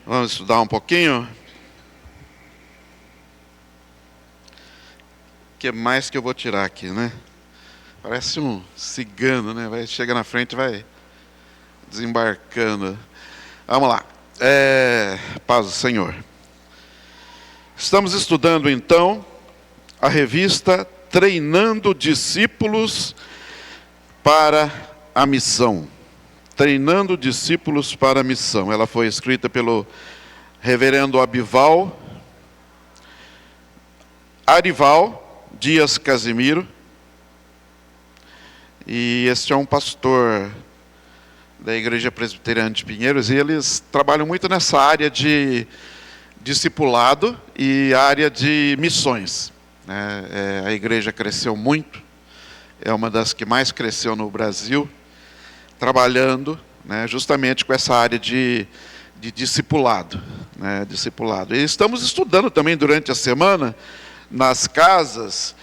Vamos estudar um pouquinho? O que mais que eu vou tirar aqui, né? Parece um cigano, né? Chega na frente e vai desembarcando. Vamos lá. Paz do Senhor. Estamos estudando, então, a revista Treinando Discípulos para a Missão. Treinando Discípulos para a Missão. Ela foi escrita pelo reverendo Arival Dias Casimiro. E este é um pastor da Igreja Presbiteriana de Pinheiros, e eles trabalham muito nessa área de discipulado e área de missões. A igreja cresceu muito, é uma das que mais cresceu no Brasil, trabalhando, justamente com essa área de discipulado. Discipulado. E estamos estudando também durante a semana, nas casas,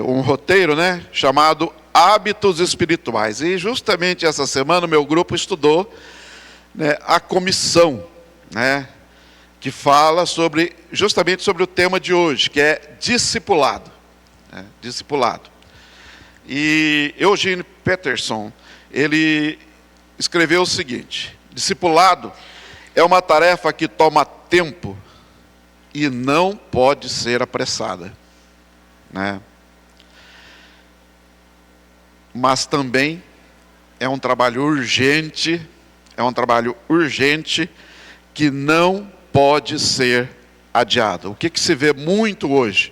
um roteiro, chamado Hábitos Espirituais. E justamente essa semana o meu grupo estudou a comissão, que fala justamente sobre o tema de hoje, que é discipulado. Discipulado. E Eugene Peterson, ele escreveu o seguinte: discipulado é uma tarefa que toma tempo e não pode ser apressada. Mas também é um trabalho urgente, que não pode ser adiado. O que se vê muito hoje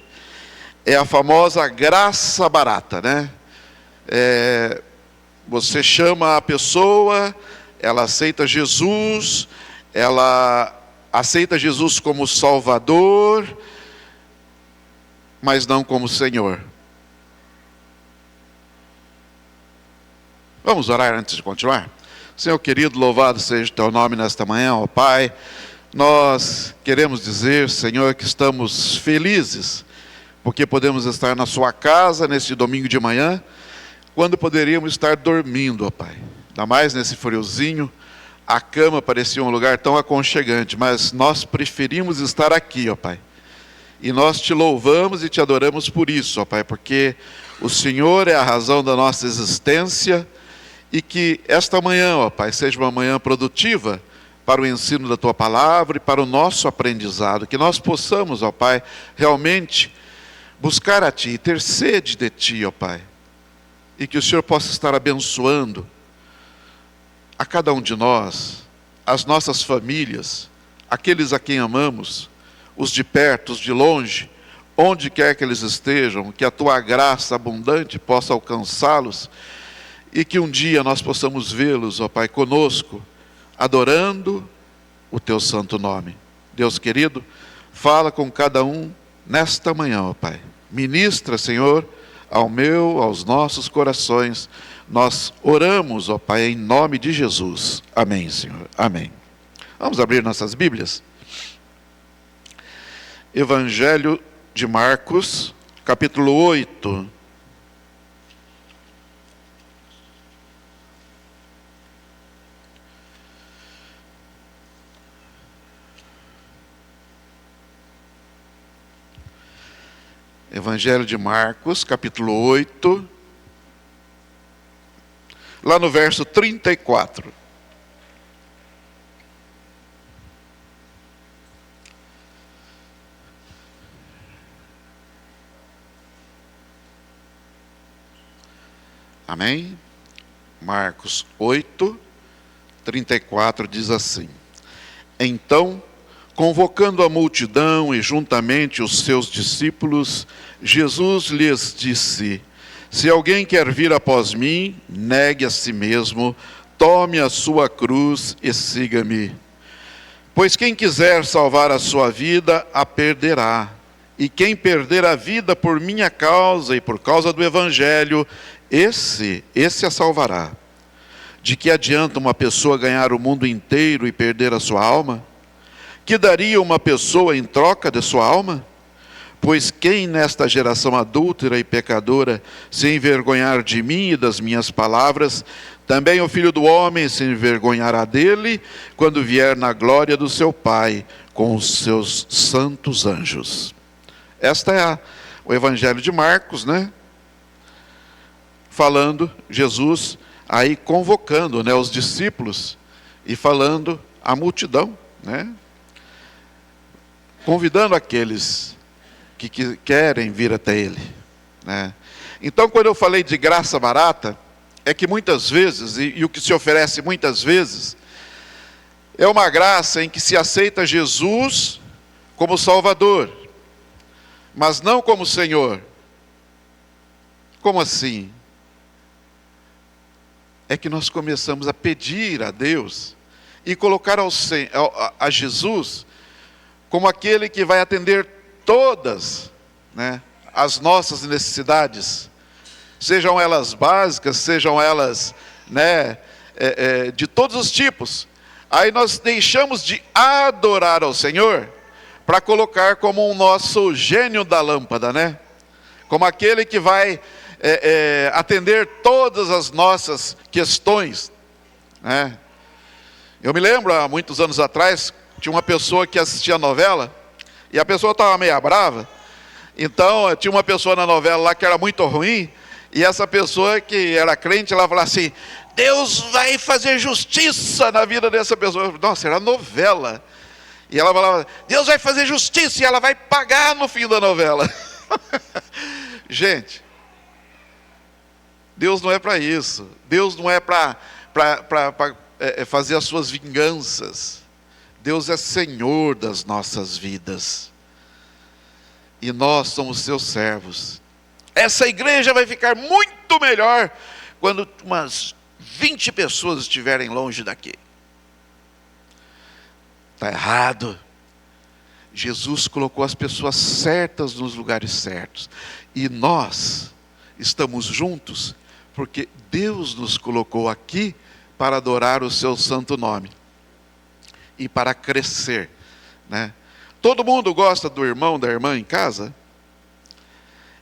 é a famosa graça barata, Você chama a pessoa, ela aceita Jesus como Salvador, mas não como Senhor. Vamos orar antes de continuar? Senhor querido, louvado seja o teu nome nesta manhã, ó Pai. Nós queremos dizer, Senhor, que estamos felizes, porque podemos estar na sua casa neste domingo de manhã, quando poderíamos estar dormindo, ó Pai. Ainda mais nesse friozinho, a cama parecia um lugar tão aconchegante, mas nós preferimos estar aqui, ó Pai. E nós te louvamos e te adoramos por isso, ó Pai, porque o Senhor é a razão da nossa existência, e que esta manhã, ó Pai, seja uma manhã produtiva para o ensino da Tua Palavra e para o nosso aprendizado. Que nós possamos, ó Pai, realmente buscar a Ti, ter sede de Ti, ó Pai. E que o Senhor possa estar abençoando a cada um de nós, as nossas famílias, aqueles a quem amamos, os de perto, os de longe, onde quer que eles estejam, que a Tua graça abundante possa alcançá-los, e que um dia nós possamos vê-los, ó Pai, conosco, adorando o Teu santo nome. Deus querido, fala com cada um nesta manhã, ó Pai. Ministra, Senhor, aos nossos corações. Nós oramos, ó Pai, em nome de Jesus. Amém, Senhor. Amém. Vamos abrir nossas Bíblias. Evangelho de Marcos, capítulo 8. Evangelho de Marcos, capítulo 8, lá no verso 34. Amém? Marcos 8, 34 diz assim: Então, convocando a multidão e juntamente os seus discípulos, Jesus lhes disse: Se alguém quer vir após mim, negue a si mesmo, tome a sua cruz e siga-me. Pois quem quiser salvar a sua vida, a perderá. E quem perder a vida por minha causa e por causa do Evangelho, esse a salvará. De que adianta uma pessoa ganhar o mundo inteiro e perder a sua alma? Que daria uma pessoa em troca de sua alma? Pois quem nesta geração adúltera e pecadora se envergonhar de mim e das minhas palavras, Também o Filho do Homem se envergonhará dele, quando vier na glória do seu Pai, com os seus santos anjos. Esta é o Evangelho de Marcos, né? Falando, Jesus aí convocando, né, os discípulos e falando à multidão, né? Convidando aqueles que querem vir até Ele, né? Então, quando eu falei de graça barata, é que muitas vezes, e o que se oferece muitas vezes, é uma graça em que se aceita Jesus como Salvador, mas não como Senhor. Como assim? É que nós começamos a pedir a Deus e colocar a Jesus como aquele que vai atender todas, né, as nossas necessidades, sejam elas básicas, sejam elas, né, de todos os tipos. Aí nós deixamos de adorar ao Senhor para colocar como o nosso gênio da lâmpada, né? Como aquele que vai atender todas as nossas questões, né? Eu me lembro, há muitos anos atrás, tinha uma pessoa que assistia a novela, e a pessoa estava meio brava. Então, tinha uma pessoa na novela lá que era muito ruim, e essa pessoa que era crente, ela falava assim: Deus vai fazer justiça na vida dessa pessoa. Nossa, era novela. E ela falava: Deus vai fazer justiça, e ela vai pagar no fim da novela. Gente, Deus não é para isso. Deus não é para fazer as suas vinganças. Deus é Senhor das nossas vidas. E nós somos seus servos. Essa igreja vai ficar muito melhor quando umas 20 pessoas estiverem longe daqui. Está errado. Jesus colocou as pessoas certas nos lugares certos. E nós estamos juntos porque Deus nos colocou aqui para adorar o seu santo nome. E para crescer, né? Todo mundo gosta do irmão, da irmã em casa?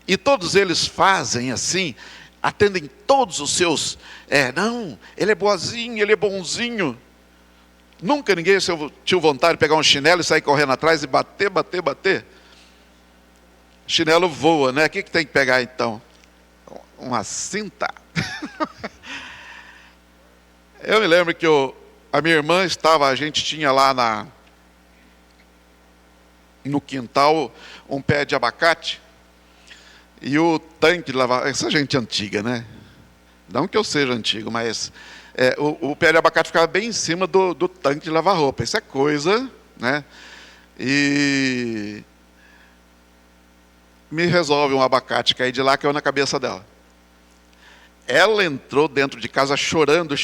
E todos eles fazem assim, atendem todos os seus, não, ele é boazinho, ele é bonzinho. Nunca ninguém tinha vontade de pegar um chinelo e sair correndo atrás e bater. Chinelo voa, né? O que tem que pegar então? Uma cinta. Eu me lembro que a minha irmã a gente tinha lá no quintal um pé de abacate, e o tanque de lavar, essa gente antiga, né? Não que eu seja antigo, mas o pé de abacate ficava bem em cima do tanque de lavar roupa. Isso é coisa, né? E me resolve um abacate cair de lá, caiu na cabeça dela. Ela entrou dentro de casa chorando,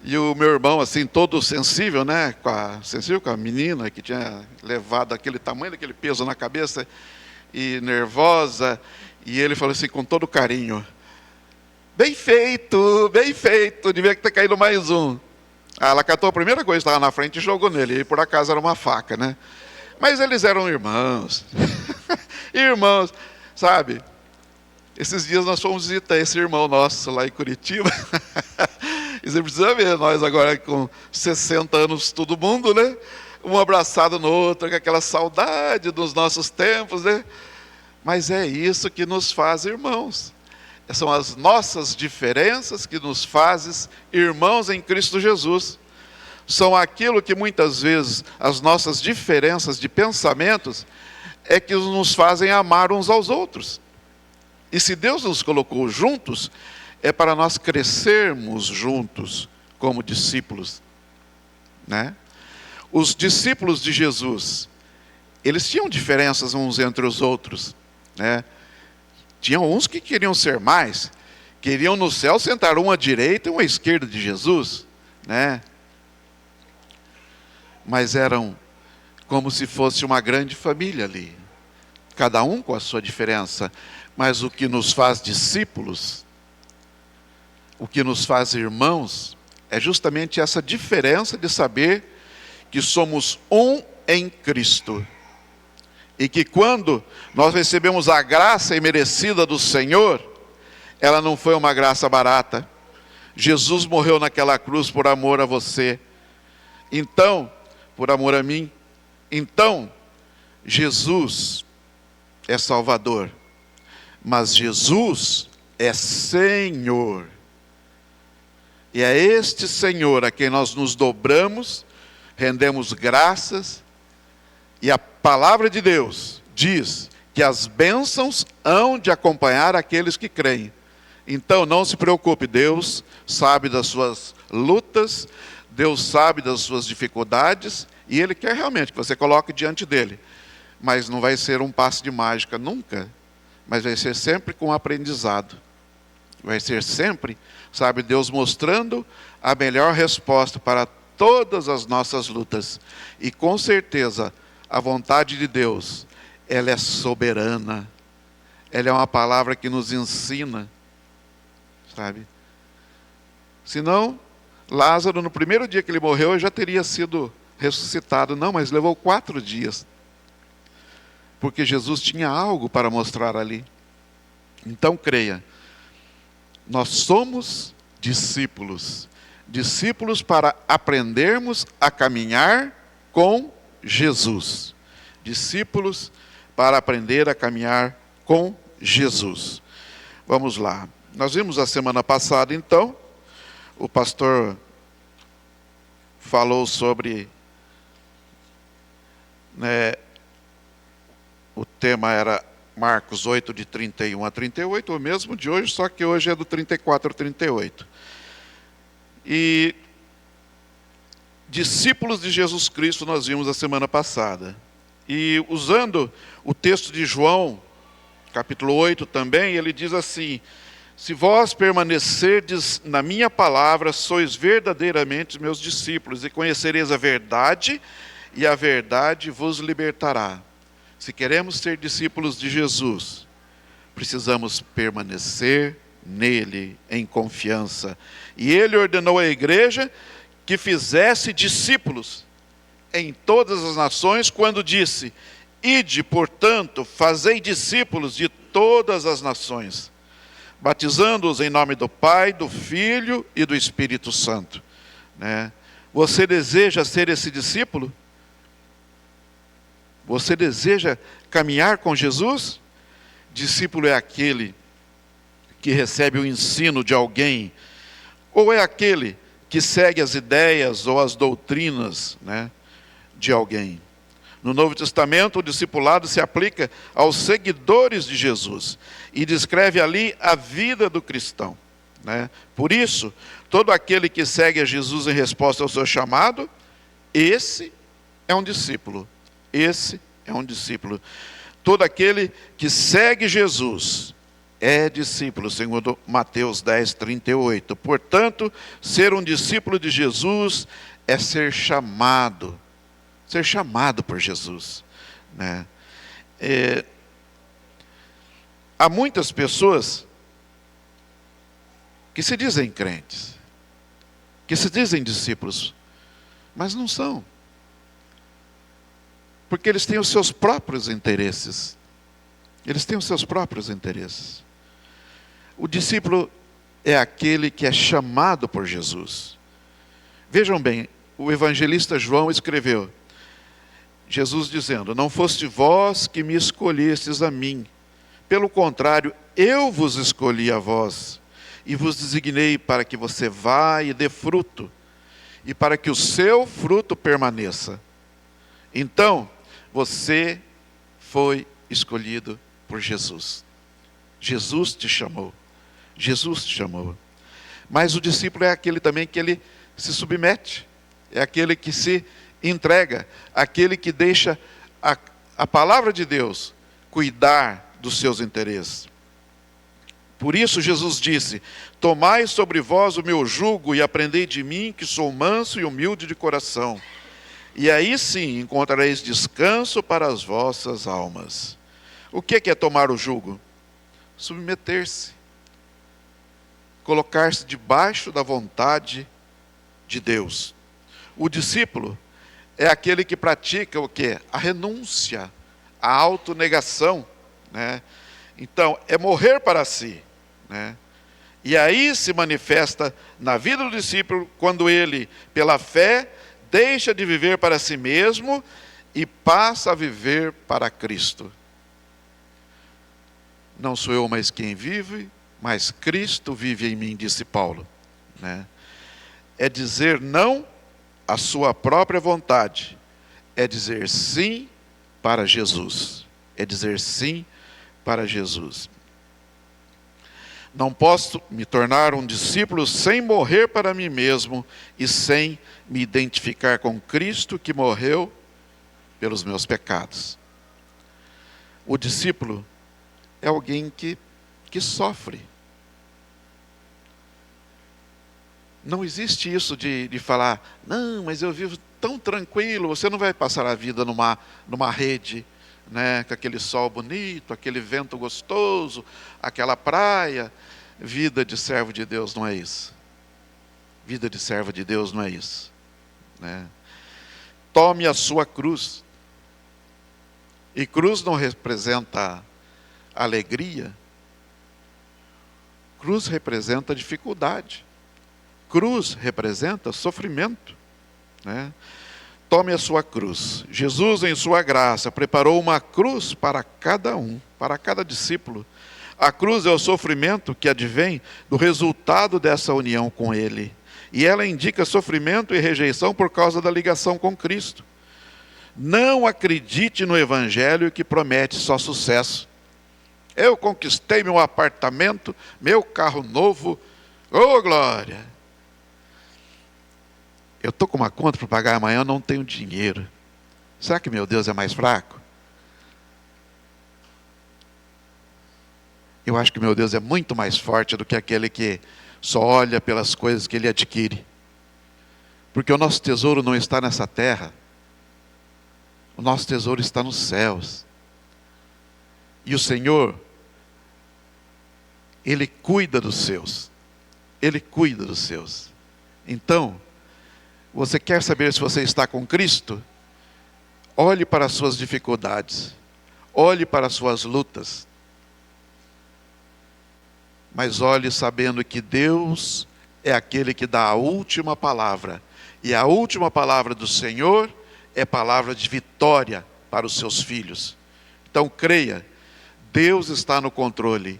e o meu irmão, assim, todo sensível, né, com a menina que tinha levado aquele tamanho, daquele peso na cabeça, e nervosa, e ele falou assim, com todo carinho: bem feito, devia ter caído mais um. Ela catou a primeira coisa que estava na frente e jogou nele, e por acaso era uma faca, né? Mas eles eram irmãos, irmãos, sabe? Esses dias nós fomos visitar esse irmão nosso lá em Curitiba. E você precisa ver, nós agora com 60 anos, todo mundo, né? Um abraçado no outro, com aquela saudade dos nossos tempos, né? Mas é isso que nos faz irmãos. São as nossas diferenças que nos fazem irmãos em Cristo Jesus. São aquilo que muitas vezes, as nossas diferenças de pensamentos, é que nos fazem amar uns aos outros. E se Deus nos colocou juntos, é para nós crescermos juntos como discípulos, né? Os discípulos de Jesus, eles tinham diferenças uns entre os outros, né? Tinham uns que queriam ser mais, queriam no céu sentar um à direita e um à esquerda de Jesus, né? Mas eram como se fosse uma grande família ali, cada um com a sua diferença. Mas o que nos faz discípulos, o que nos faz irmãos, é justamente essa diferença de saber que somos um em Cristo. E que quando nós recebemos a graça imerecida do Senhor, Ela não foi uma graça barata. Jesus morreu naquela cruz por amor a você. Então, por amor a mim. Então, Jesus é Salvador. Mas Jesus é Senhor. E é este Senhor a quem nós nos dobramos, rendemos graças. E a palavra de Deus diz que as bênçãos hão de acompanhar aqueles que creem. Então não se preocupe, Deus sabe das suas lutas, Deus sabe das suas dificuldades, e Ele quer realmente que você coloque diante dEle. Mas não vai ser um passe de mágica, nunca. Mas vai ser sempre com aprendizado. Vai ser sempre, sabe, Deus mostrando a melhor resposta para todas as nossas lutas. E com certeza, a vontade de Deus, ela é soberana. Ela é uma palavra que nos ensina, sabe? Senão, Lázaro, no primeiro dia que ele morreu, já teria sido ressuscitado. Não, mas levou 4 dias. Porque Jesus tinha algo para mostrar ali. Então creia, nós somos discípulos. Discípulos para aprendermos a caminhar com Jesus. Discípulos para aprender a caminhar com Jesus. Vamos lá. Nós vimos a semana passada, então, o pastor falou sobre, o tema era Marcos 8, de 31 a 38, o mesmo de hoje, só que hoje é do 34 a 38. E discípulos de Jesus Cristo nós vimos a semana passada. E usando o texto de João, capítulo 8 também, ele diz assim: se vós permanecerdes na minha palavra, sois verdadeiramente meus discípulos, e conhecereis a verdade, e a verdade vos libertará. Se queremos ser discípulos de Jesus, precisamos permanecer nele em confiança. E ele ordenou à igreja que fizesse discípulos em todas as nações, quando disse: ide, portanto, fazei discípulos de todas as nações, batizando-os em nome do Pai, do Filho e do Espírito Santo. Você deseja ser esse discípulo? Você deseja caminhar com Jesus? Discípulo é aquele que recebe o ensino de alguém, ou é aquele que segue as ideias ou as doutrinas, de alguém. No Novo Testamento, o discipulado se aplica aos seguidores de Jesus e descreve ali a vida do cristão. Por isso, todo aquele que segue a Jesus em resposta ao seu chamado, esse é um discípulo. Esse é um discípulo. Todo aquele que segue Jesus é discípulo, segundo Mateus 10, 38. Portanto, ser um discípulo de Jesus é ser chamado por Jesus. Há muitas pessoas que se dizem crentes, que se dizem discípulos, mas não são. Porque eles têm os seus próprios interesses. Eles têm os seus próprios interesses. O discípulo é aquele que é chamado por Jesus. Vejam bem, o evangelista João escreveu, Jesus dizendo: não foste vós que me escolhestes a mim. Pelo contrário, eu vos escolhi a vós, e vos designei para que você vá e dê fruto, e para que o seu fruto permaneça. Então, você foi escolhido por Jesus. Jesus te chamou. Jesus te chamou. Mas o discípulo é aquele também que ele se submete. É aquele que se entrega. Aquele que deixa a palavra de Deus cuidar dos seus interesses. Por isso Jesus disse: tomai sobre vós o meu jugo e aprendei de mim, que sou manso e humilde de coração. E aí sim encontrareis descanso para as vossas almas. O que é tomar o jugo? Submeter-se. Colocar-se debaixo da vontade de Deus. O discípulo é aquele que pratica o quê? A renúncia, a autonegação. Então, é morrer para si. E aí se manifesta na vida do discípulo quando ele, pela fé, deixa de viver para si mesmo e passa a viver para Cristo. Não sou eu mais quem vive, mas Cristo vive em mim, disse Paulo, né? É dizer não à sua própria vontade, é dizer sim para Jesus, é dizer sim para Jesus. Não posso me tornar um discípulo sem morrer para mim mesmo e sem me identificar com Cristo que morreu pelos meus pecados. O discípulo é alguém que sofre. Não existe isso de falar, não, mas eu vivo tão tranquilo. Você não vai passar a vida numa rede, né, com aquele sol bonito, aquele vento gostoso, aquela praia. Vida de servo de Deus não é isso. Vida de servo de Deus não é isso, né? Tome a sua cruz. E cruz não representa alegria. Cruz representa dificuldade. Cruz representa sofrimento, né? Tome a sua cruz. Jesus, em sua graça, preparou uma cruz para cada um, para cada discípulo. A cruz é o sofrimento que advém do resultado dessa união com Ele. E ela indica sofrimento e rejeição por causa da ligação com Cristo. Não acredite no evangelho que promete só sucesso. Eu conquistei meu apartamento, meu carro novo. Oh, glória! Eu estou com uma conta para pagar amanhã, eu não tenho dinheiro. Será que meu Deus é mais fraco? Eu acho que meu Deus é muito mais forte do que aquele que só olha pelas coisas que ele adquire. Porque o nosso tesouro não está nessa terra. O nosso tesouro está nos céus. E o Senhor, Ele cuida dos seus. Ele cuida dos seus. Então, você quer saber se você está com Cristo? Olhe para as suas dificuldades. Olhe para as suas lutas. Mas olhe sabendo que Deus é aquele que dá a última palavra. E a última palavra do Senhor é palavra de vitória para os seus filhos. Então creia, Deus está no controle.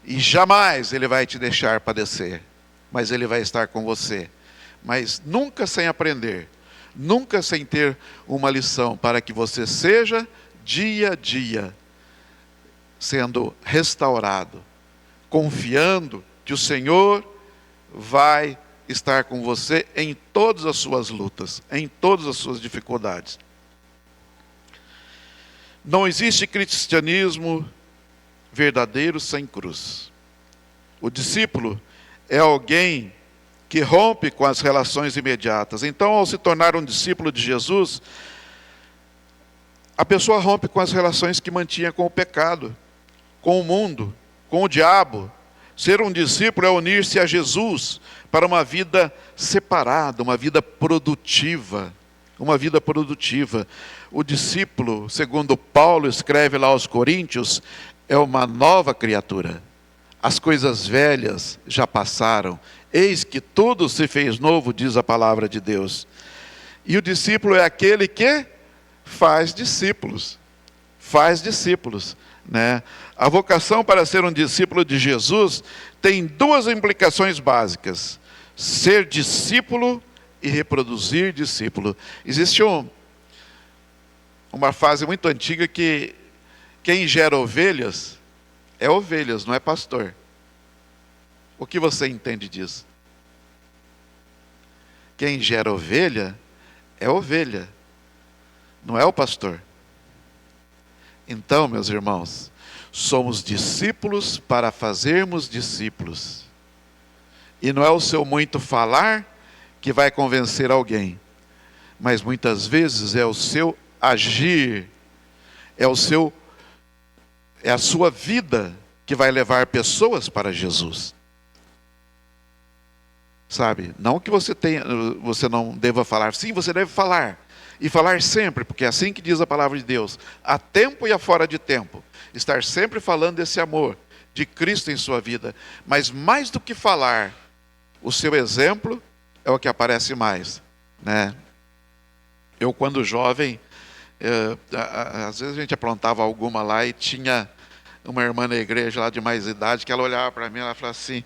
E jamais Ele vai te deixar padecer. Mas Ele vai estar com você. Mas nunca sem aprender. Nunca sem ter uma lição para que você seja dia a dia sendo restaurado. Confiando que o Senhor vai estar com você em todas as suas lutas, em todas as suas dificuldades. Não existe cristianismo verdadeiro sem cruz. O discípulo é alguém que rompe com as relações imediatas. Então, ao se tornar um discípulo de Jesus, a pessoa rompe com as relações que mantinha com o pecado, com o mundo, com o diabo. Ser um discípulo é unir-se a Jesus para uma vida separada, uma vida produtiva. Uma vida produtiva. O discípulo, segundo Paulo escreve lá aos Coríntios, é uma nova criatura. As coisas velhas já passaram. Eis que tudo se fez novo, diz a palavra de Deus. E o discípulo é aquele que faz discípulos. Faz discípulos, né? A vocação para ser um discípulo de Jesus tem duas implicações básicas: ser discípulo e reproduzir discípulo. Existe uma fase muito antiga que quem gera ovelhas é ovelhas, não é pastor. O que você entende disso? Quem gera ovelha é ovelha, não é o pastor. Então, meus irmãos, somos discípulos para fazermos discípulos. E não é o seu muito falar que vai convencer alguém, mas muitas vezes é o seu agir, é a sua vida que vai levar pessoas para Jesus. Sabe? Não que você não deva falar. Sim, você deve falar. E falar sempre, porque é assim que diz a palavra de Deus. A tempo e a fora de tempo. Estar sempre falando desse amor de Cristo em sua vida. Mas mais do que falar, o seu exemplo é o que aparece mais, né? Eu, quando jovem, às vezes a gente aprontava alguma lá e tinha uma irmã na igreja lá de mais idade, que ela olhava para mim e ela falava assim,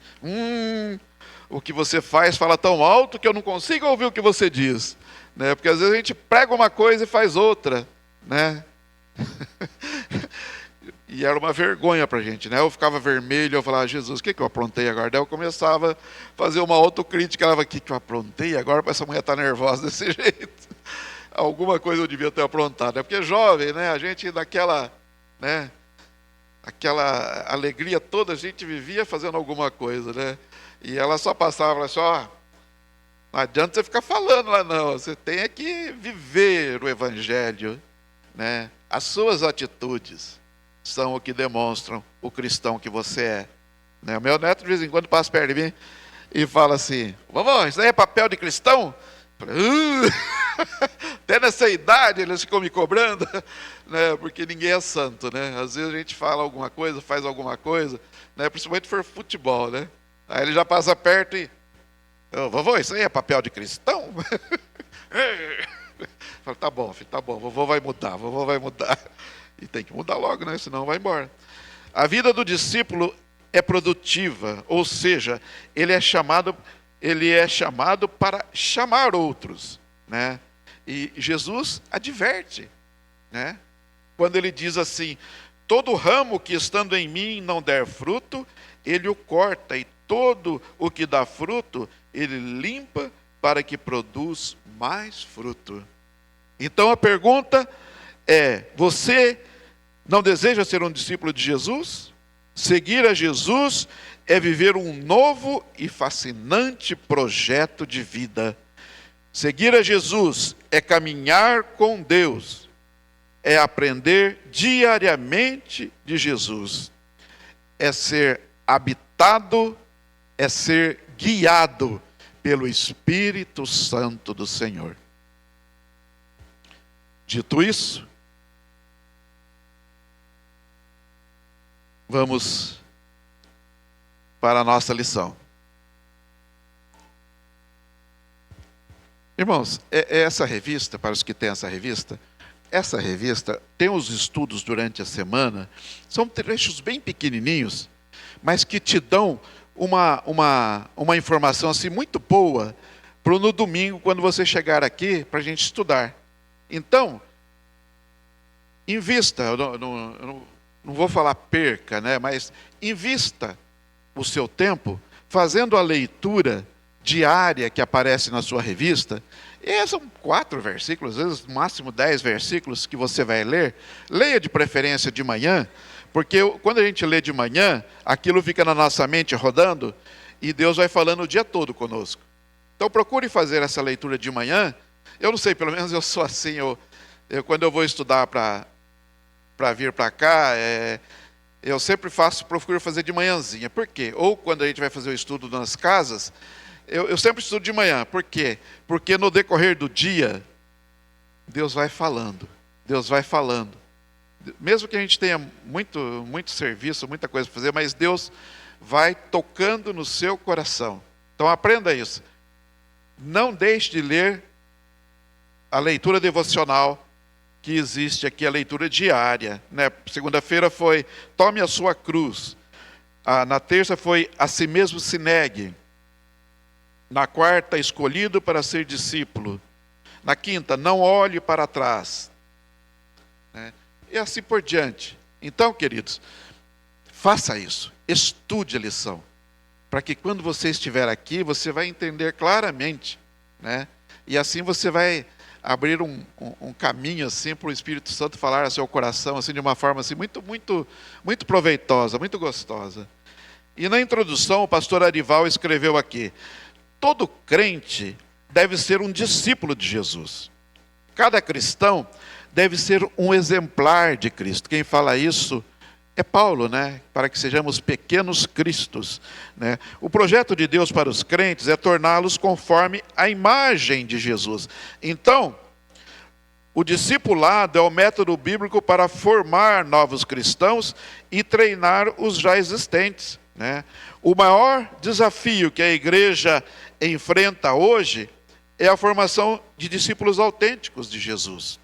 o que você faz fala tão alto que eu não consigo ouvir o que você diz, né? Porque às vezes a gente prega uma coisa e faz outra, né? E era uma vergonha para a gente, né? Eu ficava vermelho, eu falava, Jesus, o que eu aprontei agora? Daí eu começava a fazer uma autocrítica, ela falava, o que eu aprontei agora para essa mulher estar nervosa desse jeito? Alguma coisa eu devia ter aprontado, né? Porque jovem, né? A gente daquela, né? Aquela alegria toda, a gente vivia fazendo alguma coisa, né? E ela só passava assim, não adianta você ficar falando lá não, você tem que viver o Evangelho, né? As suas atitudes são o que demonstram o cristão que você é, né? O meu neto de vez em quando passa perto de mim e fala assim, vovô, isso aí é papel de cristão? Eu falei, até nessa idade eles ficam me cobrando, né? Porque ninguém é santo, né? Às vezes a gente fala alguma coisa, faz alguma coisa, né? Principalmente se for futebol, né? Aí ele já passa perto e, vovô, isso aí é papel de cristão? Fala, tá bom, filho, tá bom, vovô vai mudar. E tem que mudar logo, né? Senão vai embora. A vida do discípulo é produtiva, ou seja, ele é chamado para chamar outros, né? E Jesus adverte, né? Quando ele diz assim, todo ramo que estando em mim não der fruto, ele o corta, e todo o que dá fruto, ele limpa para que produz mais fruto. Então a pergunta é, você não deseja ser um discípulo de Jesus? Seguir a Jesus é viver um novo e fascinante projeto de vida. Seguir a Jesus é caminhar com Deus, é aprender diariamente de Jesus, é ser habitado, é ser guiado pelo Espírito Santo do Senhor. Dito isso, vamos para a nossa lição. Irmãos, essa revista, para os que têm essa revista tem os estudos durante a semana, são trechos bem pequenininhos, mas que te dão uma informação assim muito boa para no domingo, quando você chegar aqui, para a gente estudar. Então, invista, eu não vou falar perca, né? Mas invista o seu tempo fazendo a leitura diária que aparece na sua revista. E são 4 versículos, às vezes no máximo 10 versículos que você vai ler. Leia de preferência de manhã, porque quando a gente lê de manhã, aquilo fica na nossa mente rodando e Deus vai falando o dia todo conosco. Então procure fazer essa leitura de manhã. Eu não sei, pelo menos eu sou assim, quando eu vou estudar para vir para cá, eu sempre procuro fazer de manhãzinha. Por quê? Ou quando a gente vai fazer o estudo nas casas, eu sempre estudo de manhã. Por quê? Porque no decorrer do dia, Deus vai falando. Mesmo que a gente tenha muito serviço, muita coisa para fazer, mas Deus vai tocando no seu coração. Então aprenda isso. Não deixe de ler a leitura devocional que existe aqui, a leitura diária, né? Segunda-feira foi tome a sua cruz. Na terça foi a si mesmo se negue. Na quarta, escolhido para ser discípulo. Na quinta, não olhe para trás, né? E assim por diante. Então, queridos, faça isso, estude a lição, para que quando você estiver aqui, você vai entender claramente, né? E assim você vai abrir um caminho assim para o Espírito Santo falar ao seu coração assim de uma forma assim muito proveitosa, muito gostosa. E na introdução o pastor Arival escreveu aqui: todo crente deve ser um discípulo de Jesus. Cada cristão deve ser um exemplar de Cristo. Quem fala isso é Paulo, né? Para que sejamos pequenos cristos, né? O projeto de Deus para os crentes é torná-los conforme a imagem de Jesus. Então, O discipulado é o método bíblico para formar novos cristãos e treinar os já existentes, né? O maior desafio que a igreja enfrenta hoje é a formação de discípulos autênticos de Jesus.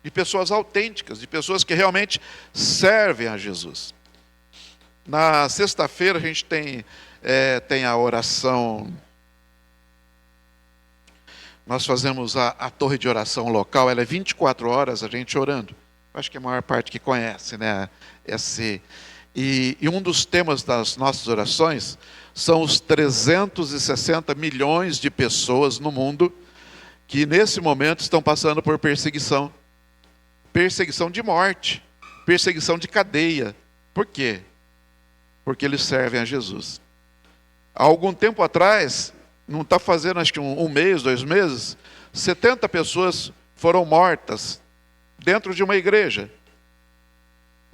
De pessoas autênticas, de pessoas que realmente servem a Jesus. Na sexta-feira a gente tem a oração. Nós fazemos a torre de oração local, ela é 24 horas a gente orando. Acho que a maior parte que conhece, né? E um dos temas das nossas orações são os 360 milhões de pessoas no mundo que nesse momento estão passando por perseguição. Perseguição de morte, perseguição de cadeia. Por quê? Porque eles servem a Jesus. Há algum tempo atrás, não está fazendo acho que um mês, 2 meses, 70 pessoas foram mortas dentro de uma igreja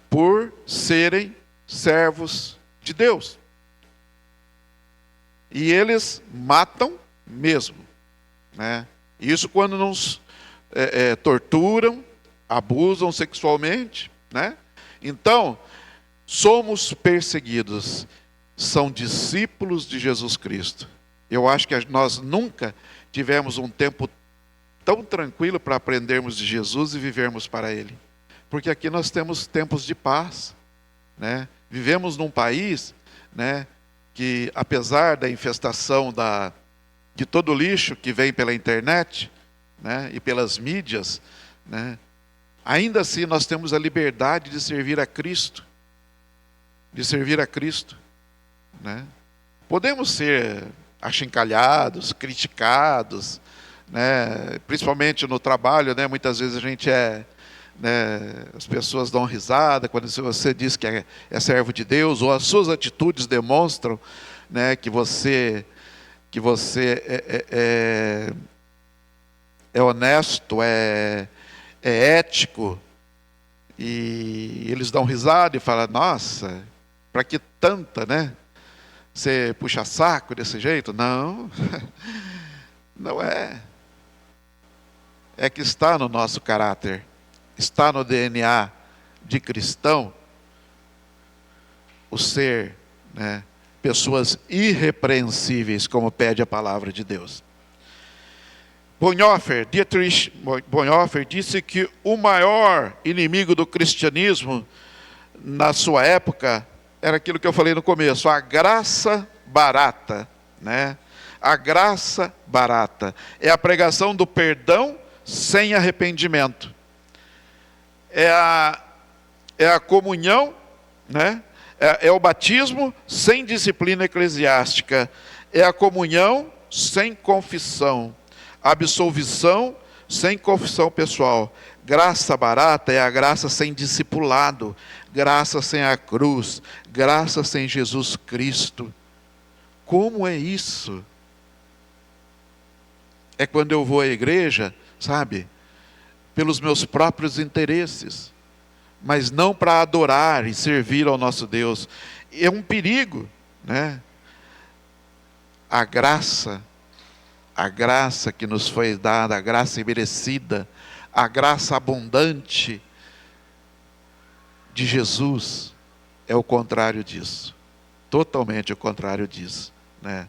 por serem servos de Deus. E eles matam mesmo, né? Isso quando nos torturam, abusam sexualmente, né? Então, somos perseguidos, são discípulos de Jesus Cristo. Eu acho que nós nunca tivemos um tempo tão tranquilo para aprendermos de Jesus e vivermos para Ele. Porque aqui nós temos tempos de paz, né? Vivemos num país, né, que apesar da infestação de todo o lixo que vem pela internet, né, e pelas mídias, né, ainda assim nós temos a liberdade de servir a Cristo. De servir a Cristo, né? Podemos ser achincalhados, criticados, né? Principalmente no trabalho, né? Muitas vezes a gente né? As pessoas dão risada quando você diz que é servo de Deus, ou as suas atitudes demonstram, né, que você é honesto, é ético, e eles dão risada e falam: nossa, para que tanta, né? Você puxa saco desse jeito? Não, não é. É que está no nosso caráter, está no DNA de cristão, o ser, né, pessoas irrepreensíveis, como pede a palavra de Deus. Dietrich Bonhoeffer disse que o maior inimigo do cristianismo na sua época era aquilo que eu falei no começo, a graça barata, né? A graça barata é a pregação do perdão sem arrependimento. É a comunhão, né? É o batismo sem disciplina eclesiástica. É a comunhão sem confissão. Absolvição sem confissão pessoal. Graça barata é a graça sem discipulado. Graça sem a cruz. Graça sem Jesus Cristo. Como é isso? É quando eu vou à igreja, sabe, pelos meus próprios interesses, mas não para adorar e servir ao nosso Deus. É um perigo, né? A graça que nos foi dada, a graça imerecida, a graça abundante de Jesus é o contrário disso, totalmente o contrário disso, né?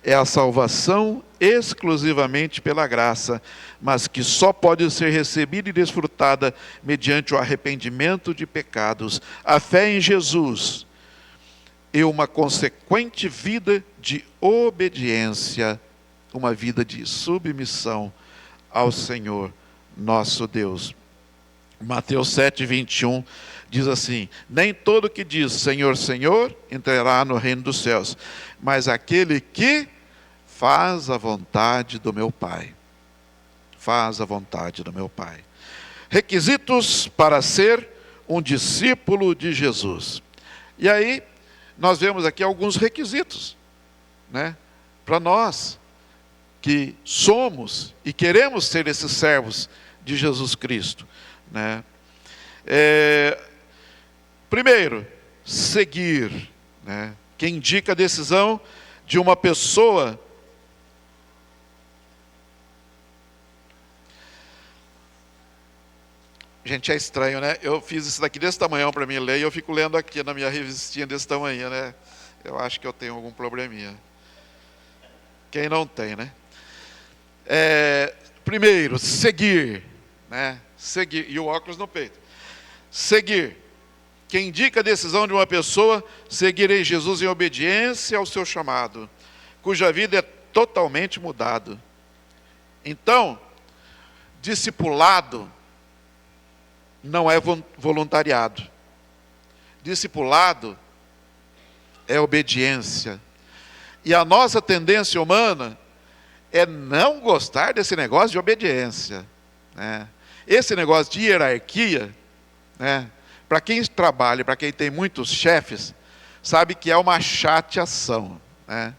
É a salvação exclusivamente pela graça, mas que só pode ser recebida e desfrutada mediante o arrependimento de pecados, a fé em Jesus e uma consequente vida de obediência, uma vida de submissão ao Senhor nosso Deus. Mateus 7:21 diz assim: nem todo que diz Senhor, Senhor entrará no reino dos céus, mas aquele que faz a vontade do meu Pai. Faz a vontade do meu Pai. Requisitos para ser um discípulo de Jesus. E aí, nós vemos aqui alguns requisitos, né, para nós que somos e queremos ser esses servos de Jesus Cristo, né? Primeiro, seguir, né, que indica a decisão de uma pessoa Gente, é estranho, né? Eu fiz isso daqui desse tamanhão para mim ler e eu fico lendo aqui na minha revistinha desse tamanho, né? Eu acho que eu tenho algum probleminha. Quem não tem, né? Primeiro, seguir, né? Seguir, e o óculos no peito. Seguir, que indica a decisão de uma pessoa seguir em Jesus em obediência ao seu chamado, cuja vida é totalmente mudada. Então, discipulado não é voluntariado. Discipulado é obediência. E a nossa tendência humana é não gostar desse negócio de obediência, né? Esse negócio de hierarquia, né? Para quem trabalha, para quem tem muitos chefes, sabe que é uma chateação, né?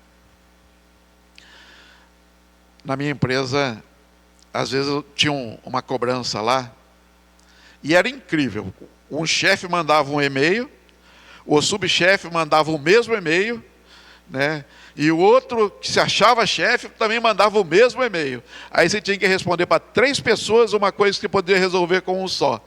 Na minha empresa, às vezes eu tinha uma cobrança lá, e era incrível. Um chefe mandava um e-mail, o subchefe mandava o mesmo e-mail, né? E o outro, que se achava chefe, também mandava o mesmo e-mail. Aí você tinha que responder para 3 pessoas uma coisa que você poderia resolver com um só.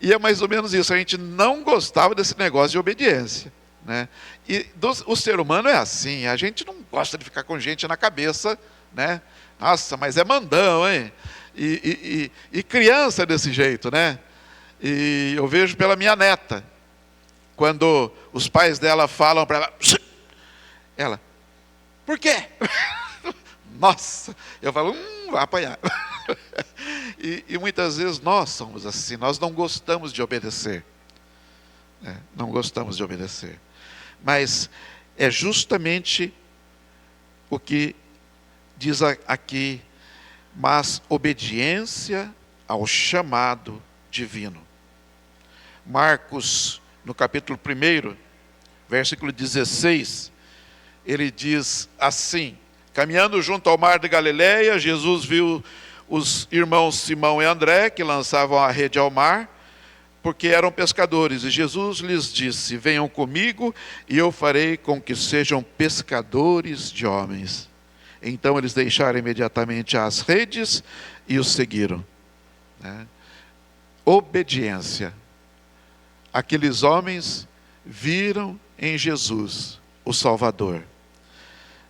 E é mais ou menos isso, a gente não gostava desse negócio de obediência, né? E o ser humano é assim, a gente não gosta de ficar com gente na cabeça, né? Nossa, mas é mandão, hein? E criança é desse jeito, né? E eu vejo pela minha neta, quando os pais dela falam para ela, por quê? Nossa, eu falo, vai apanhar. E muitas vezes nós somos assim, nós não gostamos de obedecer, né? Não gostamos de obedecer. Mas é justamente o que diz aqui, mas obediência ao chamado divino. Marcos, no capítulo 1, versículo 16, ele diz assim: caminhando junto ao mar de Galileia, Jesus viu os irmãos Simão e André, que lançavam a rede ao mar, porque eram pescadores. E Jesus lhes disse: venham comigo, e eu farei com que sejam pescadores de homens. Então eles deixaram imediatamente as redes e os seguiram, né? Obediência. Aqueles homens viram em Jesus o Salvador,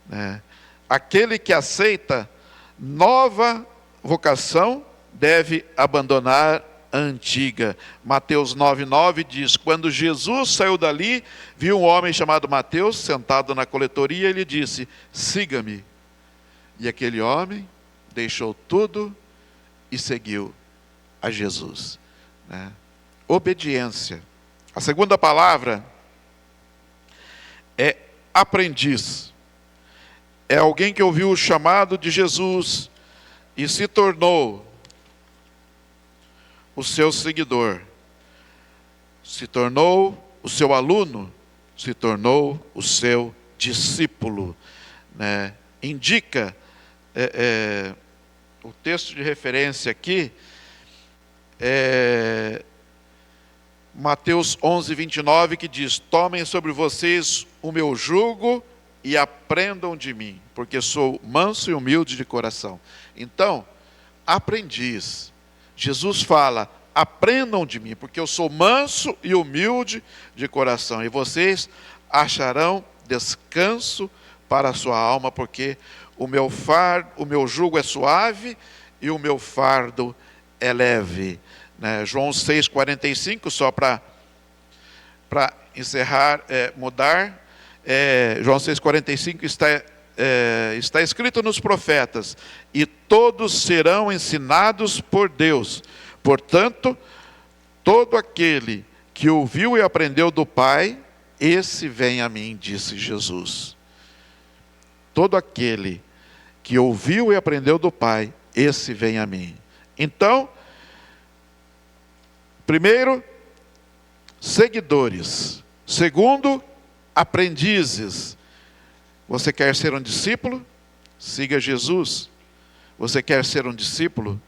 né? Aquele que aceita nova vocação deve abandonar a antiga. Mateus 9,9 diz: quando Jesus saiu dali, viu um homem chamado Mateus sentado na coletoria e lhe disse: siga-me. E aquele homem deixou tudo e seguiu a Jesus, né? Obediência. A segunda palavra é aprendiz. É alguém que ouviu o chamado de Jesus e se tornou o seu seguidor, se tornou o seu aluno, se tornou o seu discípulo, né? Indica o texto de referência aqui, Mateus 11:29, que diz: tomem sobre vocês o meu jugo e aprendam de mim, porque sou manso e humilde de coração. Então, aprendiz. Jesus fala: aprendam de mim, porque eu sou manso e humilde de coração, e vocês acharão descanso para a sua alma, porque o meu jugo é suave e o meu fardo é leve, né? João 6,45, só para encerrar, mudar, João 6,45 está escrito nos profetas: e todos serão ensinados por Deus. Portanto, todo aquele que ouviu e aprendeu do Pai, esse vem a mim, disse Jesus. Todo aquele que ouviu e aprendeu do Pai, esse vem a mim. Então, primeiro, seguidores. Segundo, aprendizes. Você quer ser um discípulo? Siga Jesus. Você quer ser um discípulo?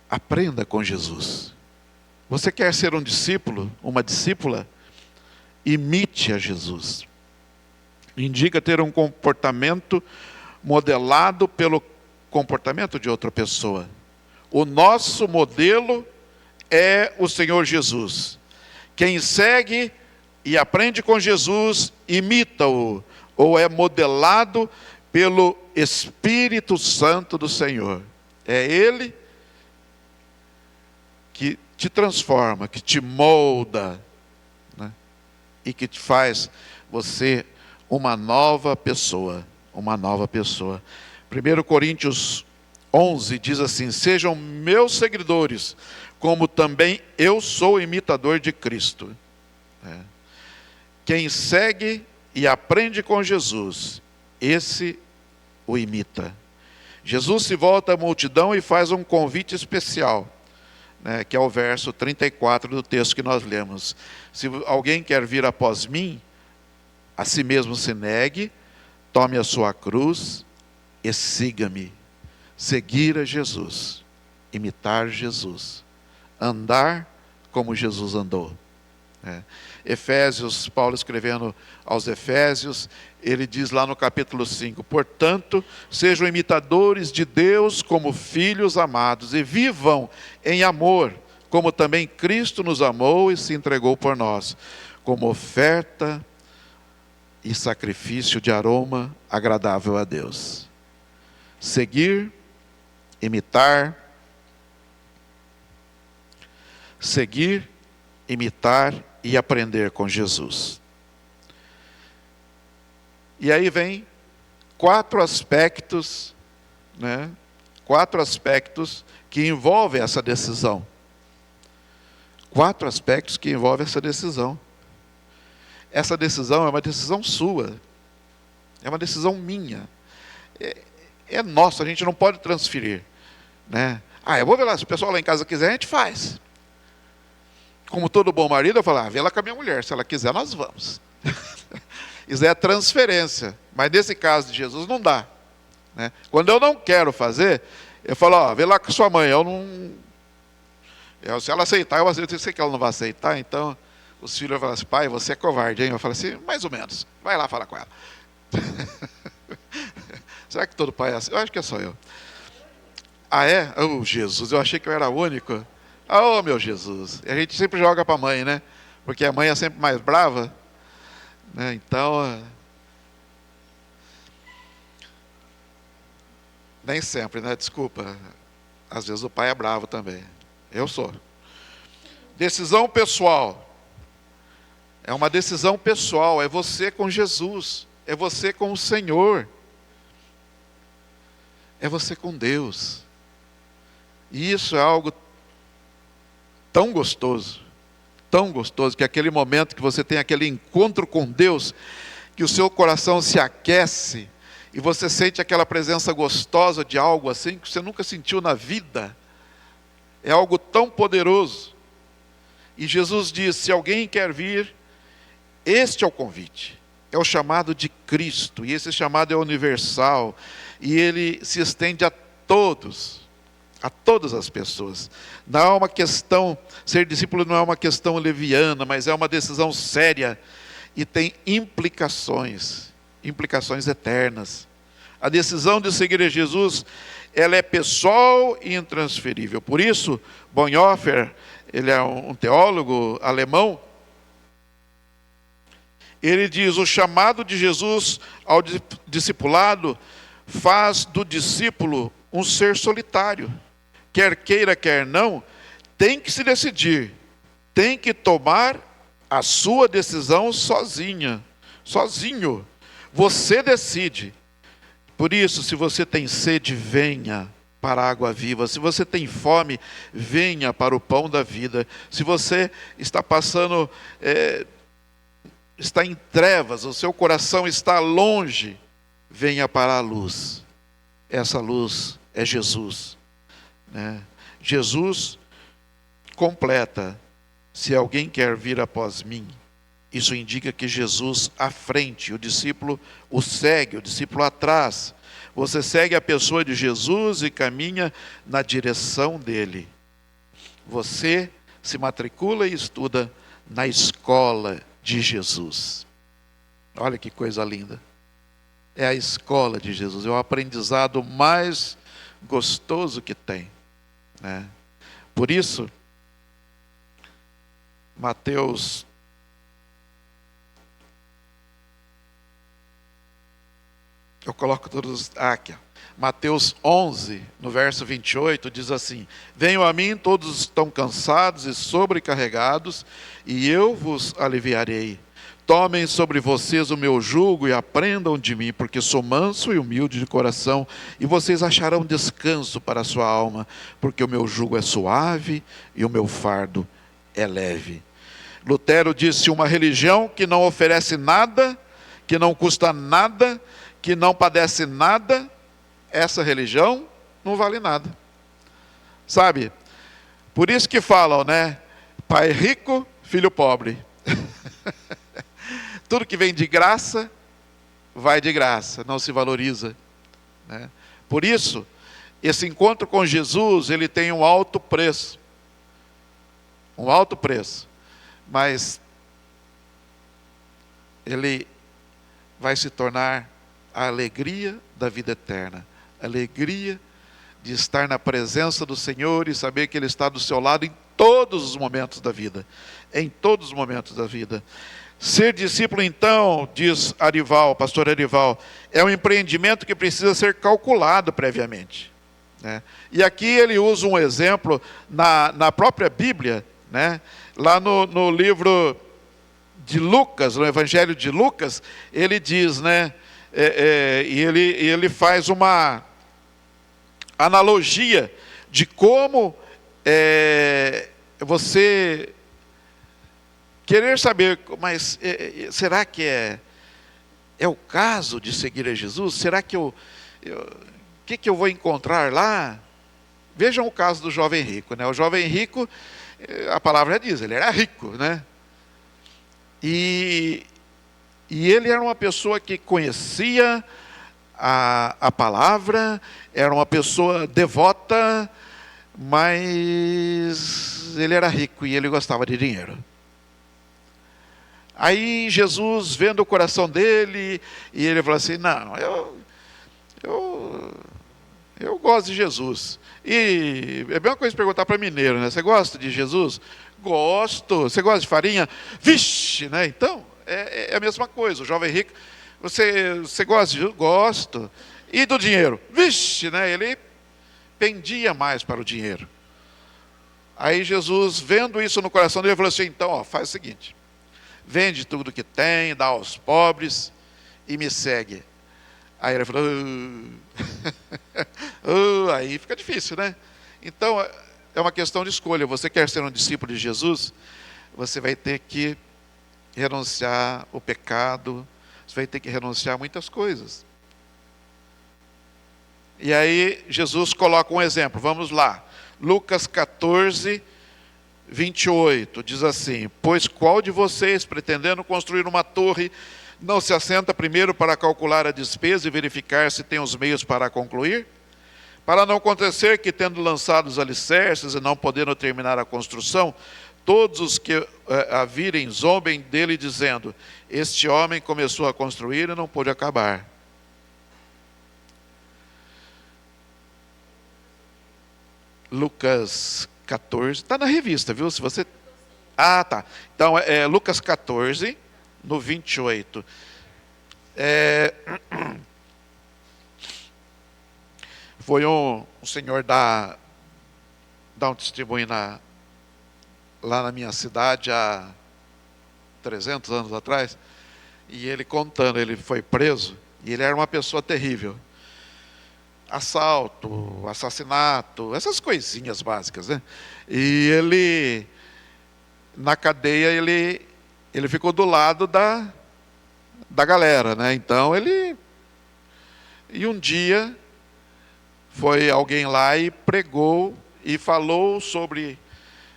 Aprenda com Jesus. Você quer ser um discípulo, uma discípula? Imite a Jesus. Indica ter um comportamento modelado pelo comportamento de outra pessoa. O nosso modelo é o Senhor Jesus. Quem segue e aprende com Jesus, imita-o, ou é modelado pelo Espírito Santo do Senhor. É Ele que te transforma, que te molda, né? E que te faz você uma nova pessoa. Uma nova pessoa. 1 Coríntios 11 diz assim: sejam meus seguidores, como também eu sou imitador de Cristo. Quem segue e aprende com Jesus, esse o imita. Jesus se volta à multidão e faz um convite especial, né, que é o verso 34 do texto que nós lemos. Se alguém quer vir após mim, a si mesmo se negue, tome a sua cruz e siga-me. Seguir a Jesus, imitar Jesus, andar como Jesus andou. Efésios, Paulo escrevendo aos Efésios, ele diz lá no capítulo 5, portanto, sejam imitadores de Deus como filhos amados e vivam em amor, como também Cristo nos amou e se entregou por nós, como oferta e sacrifício de aroma agradável a Deus. Seguir, imitar, imitar e aprender com Jesus. E aí vem 4 aspectos, né? 4 aspectos que envolvem essa decisão. 4 aspectos que envolvem essa decisão. Essa decisão é uma decisão sua. É uma decisão minha. É nossa, a gente não pode transferir, né? Eu vou ver lá, se o pessoal lá em casa quiser, a gente faz. Como todo bom marido, eu falo, vê lá com a minha mulher, se ela quiser, nós vamos. Isso é transferência, mas nesse caso de Jesus não dá, né? Quando eu não quero fazer, eu falo, vê lá com sua mãe, se ela aceitar, eu aceito. Eu sei que ela não vai aceitar, então os filhos falam assim, pai, você é covarde, hein? Eu falo assim, mais ou menos, vai lá falar com ela. Será que todo pai é assim? Eu acho que é só eu. É? Oh, Jesus, eu achei que eu era o único. Oh, meu Jesus. E a gente sempre joga para a mãe, né? Porque a mãe é sempre mais brava, né? Então, nem sempre, né? Desculpa. Às vezes o pai é bravo também. Eu sou. Decisão pessoal. É uma decisão pessoal. É você com Jesus. É você com o Senhor. É você com Deus. E isso é algo tão gostoso, que aquele momento que você tem aquele encontro com Deus, que o seu coração se aquece, e você sente aquela presença gostosa de algo assim, que você nunca sentiu na vida. É algo tão poderoso. E Jesus diz, se alguém quer vir, este é o convite. É o chamado de Cristo, e esse chamado é universal, e ele se estende a todas as pessoas. Não é uma questão, ser discípulo não é uma questão leviana, mas é uma decisão séria, e tem implicações eternas. A decisão de seguir a Jesus, ela é pessoal e intransferível. Por isso, Bonhoeffer, ele é um teólogo alemão, ele diz, o chamado de Jesus ao discipulado faz do discípulo um ser solitário. Quer queira, quer não, tem que se decidir, tem que tomar a sua decisão sozinho. Você decide. Por isso, se você tem sede, venha para a água viva. Se você tem fome, venha para o pão da vida. Se você está passando, está em trevas, o seu coração está longe, venha para a luz. Essa luz é Jesus, né? Jesus completa, se alguém quer vir após mim. Isso indica que Jesus à frente, o discípulo o segue, o discípulo atrás. Você segue a pessoa de Jesus e caminha na direção dele. Você se matricula e estuda na escola de Jesus. Olha que coisa linda. É a escola de Jesus, é o aprendizado mais gostoso que tem, né? Por isso, Mateus, eu coloco todos aqui, Mateus 11, no verso 28, diz assim: venham a mim todos estão cansados e sobrecarregados, e eu vos aliviarei. Tomem sobre vocês o meu jugo e aprendam de mim, porque sou manso e humilde de coração, e vocês acharão descanso para a sua alma, porque o meu jugo é suave e o meu fardo é leve. Lutero disse: uma religião que não oferece nada, que não custa nada, que não padece nada, essa religião não vale nada. Sabe? Por isso que falam, né? Pai rico, filho pobre. Tudo que vem de graça, vai de graça, não se valoriza, né? Por isso, esse encontro com Jesus, ele tem um alto preço. Um alto preço. Mas ele vai se tornar a alegria da vida eterna. A alegria de estar na presença do Senhor e saber que Ele está do seu lado em todos os momentos da vida. Em todos os momentos da vida. Ser discípulo, então, diz Arival, pastor Arival, é um empreendimento que precisa ser calculado previamente, né? E aqui ele usa um exemplo na própria Bíblia, né? Lá no livro de Lucas, no Evangelho de Lucas, ele diz, né? E ele faz uma analogia de como você querer saber, mas será que é o caso de seguir a Jesus? Será que o que eu vou encontrar lá? Vejam o caso do jovem rico, né? O jovem rico, a palavra diz, ele era rico, né? E ele era uma pessoa que conhecia a palavra, era uma pessoa devota, mas ele era rico e ele gostava de dinheiro. Aí Jesus, vendo o coração dele, e ele falou assim: não, eu gosto de Jesus. E é a mesma coisa perguntar para mineiro, né? Você gosta de Jesus? Gosto. Você gosta de farinha? Vixe, né? Então, é a mesma coisa. O jovem rico, você gosta de Jesus? Gosto. E do dinheiro? Vixe, né? Ele pendia mais para o dinheiro. Aí Jesus, vendo isso no coração dele, falou assim: então, ó, faz o seguinte. Vende tudo que tem, dá aos pobres e me segue. Aí ele falou: aí fica difícil, né? Então, é uma questão de escolha. Você quer ser um discípulo de Jesus? Você vai ter que renunciar ao pecado, você vai ter que renunciar a muitas coisas. E aí, Jesus coloca um exemplo. Vamos lá. Lucas 14, 28, diz assim: pois qual de vocês, pretendendo construir uma torre, não se assenta primeiro para calcular a despesa e verificar se tem os meios para concluir? Para não acontecer que, tendo lançado os alicerces e não podendo terminar a construção, todos os que a virem zombem dele, dizendo: este homem começou a construir e não pôde acabar. Lucas 14, está na revista, viu? Se você... Ah, tá. Então, Lucas 14, no 28. Foi um senhor dar um testemunho lá na minha cidade, há 300 anos atrás, e ele contando, ele foi preso, e ele era uma pessoa terrível. Assalto, assassinato, essas coisinhas básicas, né? E ele, na cadeia, ele ficou do lado da galera, né? Então e um dia foi alguém lá e pregou e falou sobre,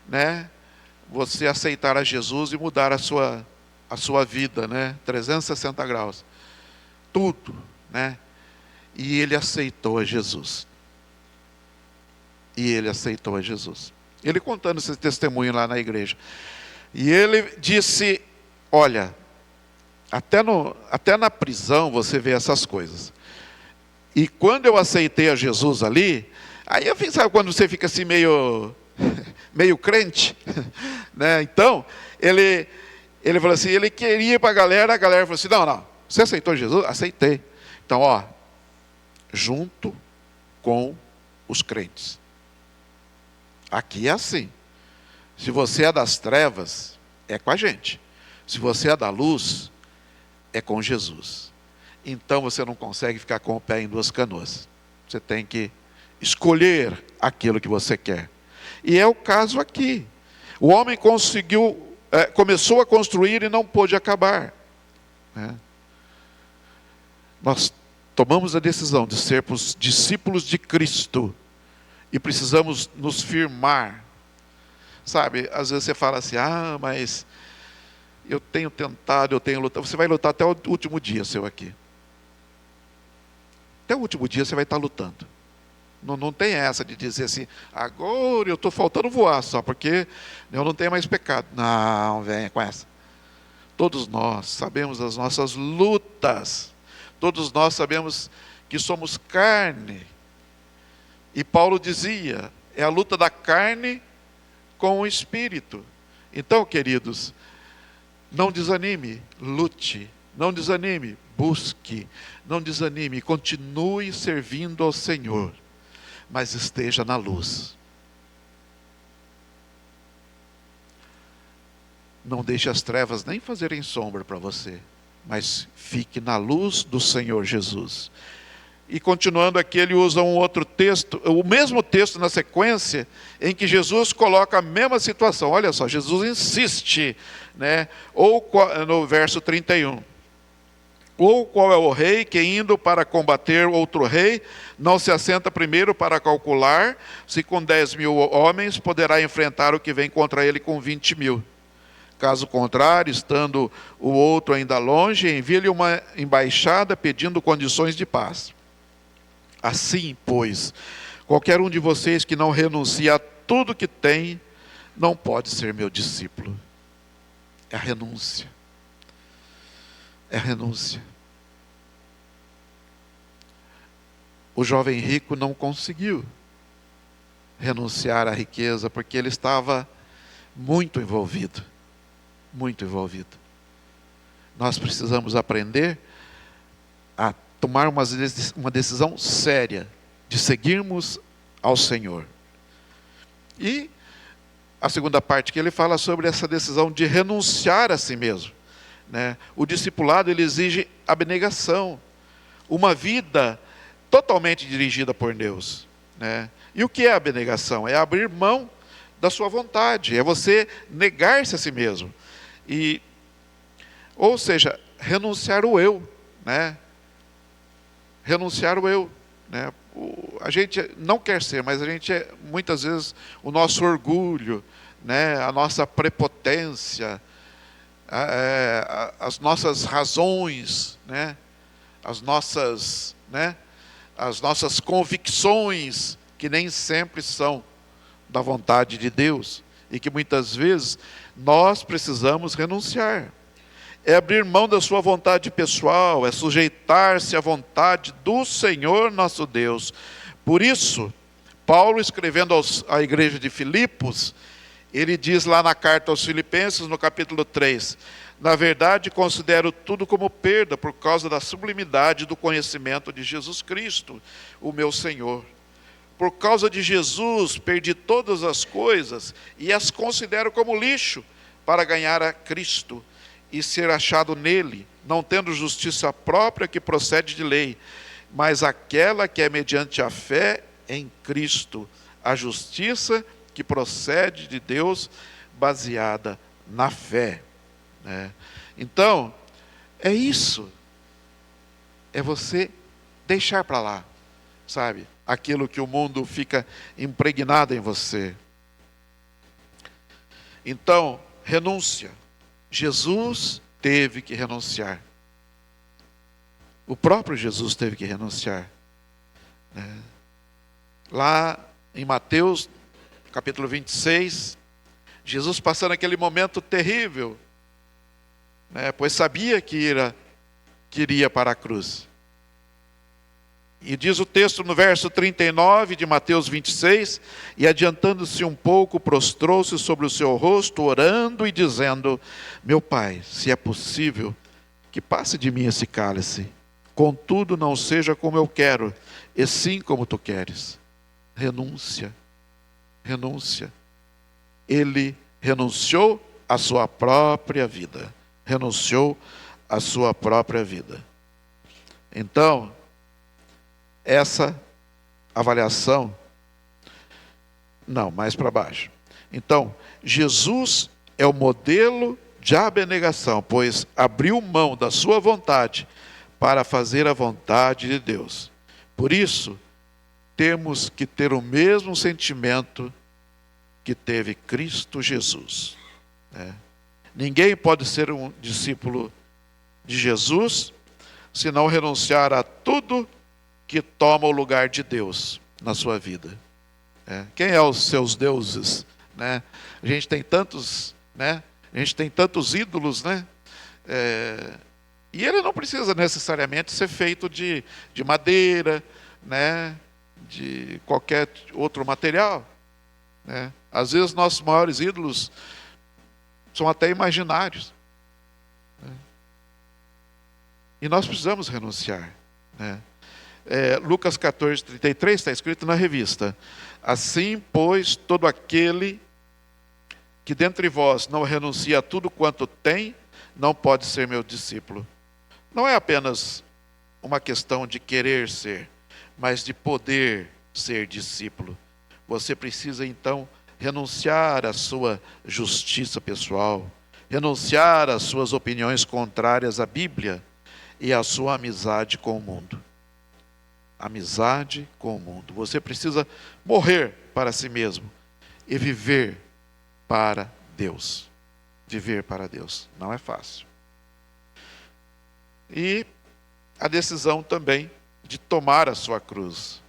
né, você aceitar a Jesus e mudar a sua vida, né? 360 graus. Tudo, né? E ele aceitou a Jesus. E ele aceitou a Jesus. Ele contando esse testemunho lá na igreja. E ele disse: olha, até na prisão você vê essas coisas. E quando eu aceitei a Jesus ali, aí eu fiz, sabe quando você fica assim meio crente? Né? Então, ele falou assim, ele queria ir para a galera falou assim, não, você aceitou Jesus? Aceitei. Então, junto com os crentes. Aqui é assim. Se você é das trevas, é com a gente. Se você é da luz, é com Jesus. Então você não consegue ficar com o pé em duas canoas. Você tem que escolher aquilo que você quer. E é o caso aqui. O homem começou a construir e não pôde acabar. Nós tomamos a decisão de sermos discípulos de Cristo e precisamos nos firmar. Sabe, às vezes você fala assim, mas eu tenho tentado, eu tenho lutado. Você vai lutar até o último dia seu aqui. Até o último dia você vai estar lutando. Não tem essa de dizer assim, agora eu estou faltando voar só porque eu não tenho mais pecado. Não, venha com essa. Todos nós sabemos das nossas lutas. Todos nós sabemos que somos carne. E Paulo dizia, é a luta da carne com o espírito. Então, queridos, não desanime, lute. Não desanime, busque. Não desanime, continue servindo ao Senhor. Mas esteja na luz. Não deixe as trevas nem fazerem sombra para você, mas fique na luz do Senhor Jesus. E continuando aqui, ele usa um outro texto, o mesmo texto na sequência, em que Jesus coloca a mesma situação. Olha só, Jesus insiste, no verso 31. Ou qual é o rei que, indo para combater outro rei, não se assenta primeiro para calcular se com 10.000 homens poderá enfrentar o que vem contra ele com 20.000. Caso contrário, estando o outro ainda longe, envia-lhe uma embaixada pedindo condições de paz. Assim, pois, qualquer um de vocês que não renuncia a tudo que tem, não pode ser meu discípulo. É a renúncia. É a renúncia. O jovem rico não conseguiu renunciar à riqueza, porque ele estava muito envolvido. Muito envolvido. Nós precisamos aprender a tomar uma decisão séria de seguirmos ao Senhor. E a segunda parte que ele fala sobre essa decisão de renunciar a si mesmo. O discipulado, ele exige abnegação, uma vida totalmente dirigida por Deus. E o que é abnegação? É abrir mão da sua vontade, é você negar-se a si mesmo. Ou seja, renunciar o eu. Renunciar o eu. A gente não quer ser, mas a gente muitas vezes, o nosso orgulho, a nossa prepotência, as nossas razões, as nossas convicções, que nem sempre são da vontade de Deus, e que muitas vezes nós precisamos renunciar. É abrir mão da sua vontade pessoal, é sujeitar-se à vontade do Senhor nosso Deus. Por isso, Paulo, escrevendo à igreja de Filipos, ele diz lá na carta aos Filipenses, no capítulo 3, na verdade, considero tudo como perda por causa da sublimidade do conhecimento de Jesus Cristo, o meu Senhor. Por causa de Jesus, perdi todas as coisas e as considero como lixo para ganhar a Cristo e ser achado nele, não tendo justiça própria que procede de lei, mas aquela que é mediante a fé em Cristo, a justiça que procede de Deus, baseada na fé. Então, é isso. É você deixar para lá, sabe? Aquilo que o mundo fica impregnado em você. Então, renúncia. Jesus teve que renunciar. O próprio Jesus teve que renunciar. Lá em Mateus, capítulo 26, Jesus passando aquele momento terrível, pois sabia que iria para a cruz. E diz o texto no verso 39 de Mateus 26, e adiantando-se um pouco, prostrou-se sobre o seu rosto, orando e dizendo: meu Pai, se é possível, que passe de mim esse cálice, contudo não seja como eu quero, e sim como tu queres. Renúncia, renúncia. Ele renunciou à sua própria vida, renunciou à sua própria vida. Então, essa avaliação, não, mais para baixo. Então, Jesus é o modelo de abnegação, pois abriu mão da sua vontade para fazer a vontade de Deus. Por isso, temos que ter o mesmo sentimento que teve Cristo Jesus. Ninguém pode ser um discípulo de Jesus se não renunciar a tudo que toma o lugar de Deus na sua vida. Quem é os seus deuses? A gente tem tantos, a gente tem tantos ídolos, e ele não precisa necessariamente ser feito de madeira, de qualquer outro material. Às vezes nossos maiores ídolos são até imaginários. E nós precisamos renunciar. Lucas 14, 33 está escrito na revista: assim, pois, todo aquele que dentre vós não renuncia a tudo quanto tem, não pode ser meu discípulo. Não é apenas uma questão de querer ser, mas de poder ser discípulo. Você precisa então renunciar à sua justiça pessoal, renunciar às suas opiniões contrárias à Bíblia e à sua amizade com o mundo. Amizade com o mundo. Você precisa morrer para si mesmo e viver para Deus. Viver para Deus. Não é fácil. E a decisão também de tomar a sua cruz.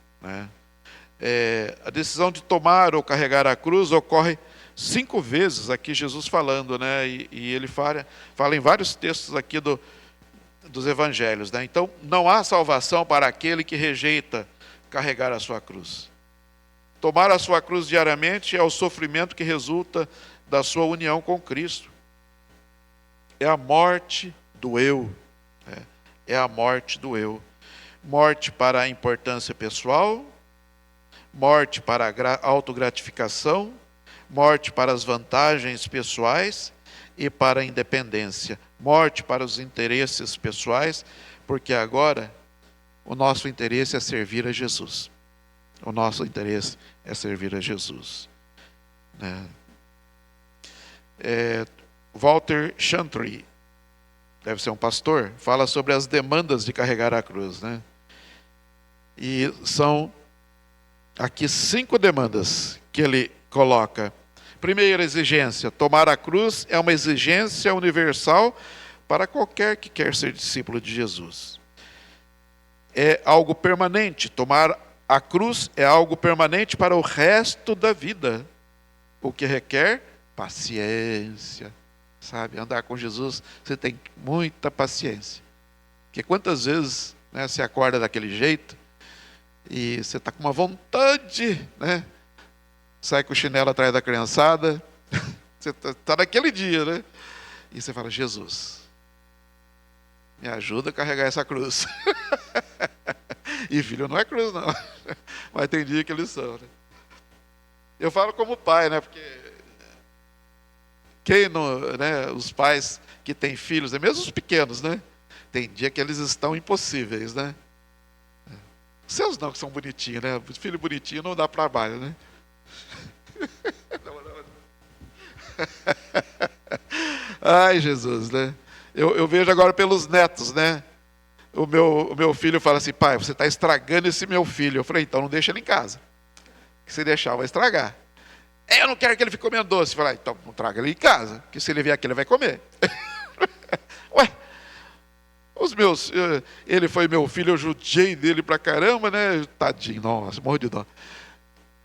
A decisão de tomar ou carregar a cruz ocorre 5 vezes aqui Jesus falando, e ele fala em vários textos aqui dos evangelhos. Então, não há salvação para aquele que rejeita carregar a sua cruz. Tomar a sua cruz diariamente é o sofrimento que resulta da sua união com Cristo. É a morte do eu. É a morte do eu. Morte para a importância pessoal, morte para a autogratificação, morte para as vantagens pessoais e para a independência. Morte para os interesses pessoais, porque agora o nosso interesse é servir a Jesus. O nosso interesse é servir a Jesus. Walter Chantry, deve ser um pastor, fala sobre as demandas de carregar a cruz. E são aqui 5 demandas que ele coloca. Primeira exigência: tomar a cruz é uma exigência universal para qualquer que quer ser discípulo de Jesus. É algo permanente. Tomar a cruz é algo permanente para o resto da vida, o que requer paciência. Andar com Jesus, você tem muita paciência. Porque quantas vezes você acorda daquele jeito e você está com uma vontade, sai com o chinelo atrás da criançada, você está naquele dia, e você fala: Jesus, me ajuda a carregar essa cruz. E filho não é cruz não, mas tem dia que eles são. Eu falo como pai, porque quem não, os pais que têm filhos, mesmo os pequenos, tem dia que eles estão impossíveis, Seus não, que são bonitinhos, Filho bonitinho não dá trabalho, Ai, Jesus, Eu vejo agora pelos netos, O meu filho fala assim: pai, você está estragando esse meu filho. Eu falei: então não deixa ele em casa. Que se deixar, vai estragar. Eu não quero que ele fique comendo doce. Eu falei: então não traga ele em casa, que se ele vier aqui, ele vai comer. Ué, ele foi meu filho, eu judiei dele pra caramba, Tadinho, nossa, morro de dó.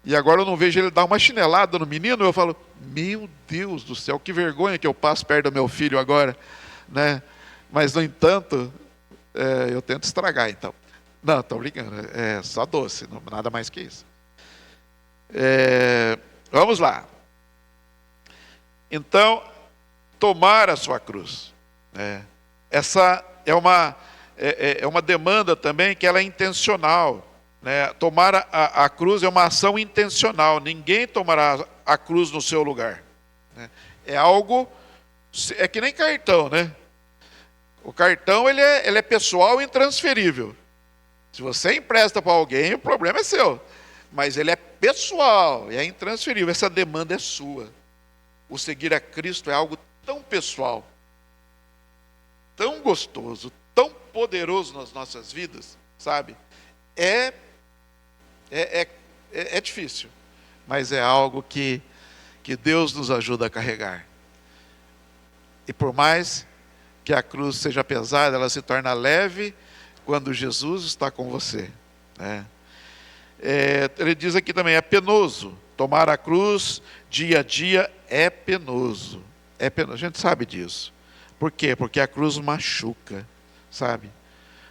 E agora eu não vejo ele dar uma chinelada no menino, eu falo: meu Deus do céu, que vergonha que eu passo perto do meu filho agora, Mas, no entanto, eu tento estragar, então. Não, estou brincando, é só doce, nada mais que isso. Vamos lá. Então, tomar a sua cruz. Essa é uma demanda também que ela é intencional. Tomar a cruz é uma ação intencional. Ninguém tomará a cruz no seu lugar. É algo, é que nem cartão, né? O cartão ele é pessoal e intransferível. Se você empresta para alguém, o problema é seu. Mas ele é pessoal e é intransferível. Essa demanda é sua. O seguir a Cristo é algo tão pessoal, tão gostoso, tão poderoso nas nossas vidas, sabe? É difícil, mas é algo que Deus nos ajuda a carregar. E por mais que a cruz seja pesada, ela se torna leve quando Jesus está com você. Ele diz aqui também, é penoso. Tomar a cruz dia a dia é penoso. É penoso. A gente sabe disso. Por quê? Porque a cruz machuca, sabe?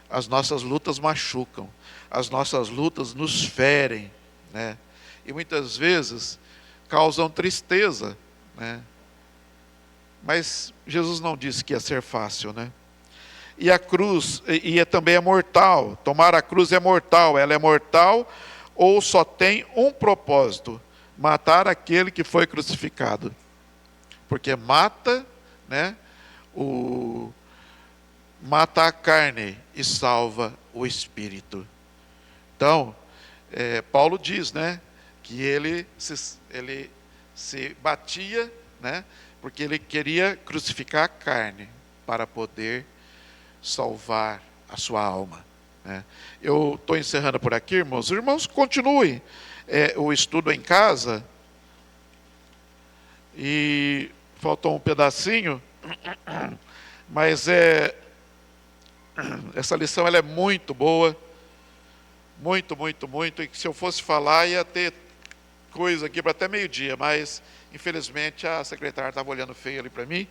As nossas lutas machucam. As nossas lutas nos ferem, E muitas vezes causam tristeza, Mas Jesus não disse que ia ser fácil, E a cruz, também é mortal. Tomar a cruz é mortal. Ela é mortal ou só tem um propósito: matar aquele que foi crucificado. Porque mata, mata a carne e salva o espírito. Então, Paulo diz, que ele se batia, porque ele queria crucificar a carne para poder salvar a sua alma. Eu estou encerrando por aqui, irmãos. Os irmãos continuem o estudo em casa. E faltou um pedacinho, mas essa lição ela é muito boa, muito, muito, muito. E que se eu fosse falar ia ter coisa aqui para até meio-dia, mas infelizmente a secretária estava olhando feio ali para mim.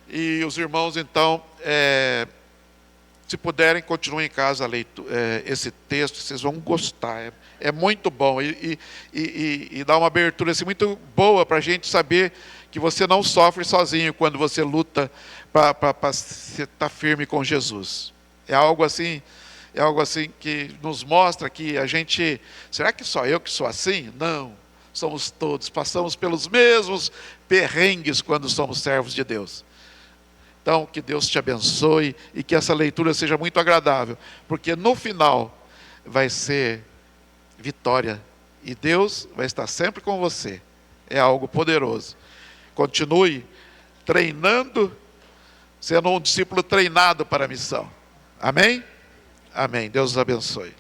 E os irmãos, então, se puderem, continuem em casa a leitura, esse texto, vocês vão gostar. É muito bom e dá uma abertura assim, muito boa para a gente saber que você não sofre sozinho quando você luta para estar firme com Jesus. É algo assim que nos mostra que a gente... Será que só eu que sou assim? Não, somos todos. Passamos pelos mesmos perrengues quando somos servos de Deus. Então, que Deus te abençoe e que essa leitura seja muito agradável, porque no final vai ser vitória e Deus vai estar sempre com você. É algo poderoso. Continue treinando, sendo um discípulo treinado para a missão. Amém? Amém. Deus os abençoe.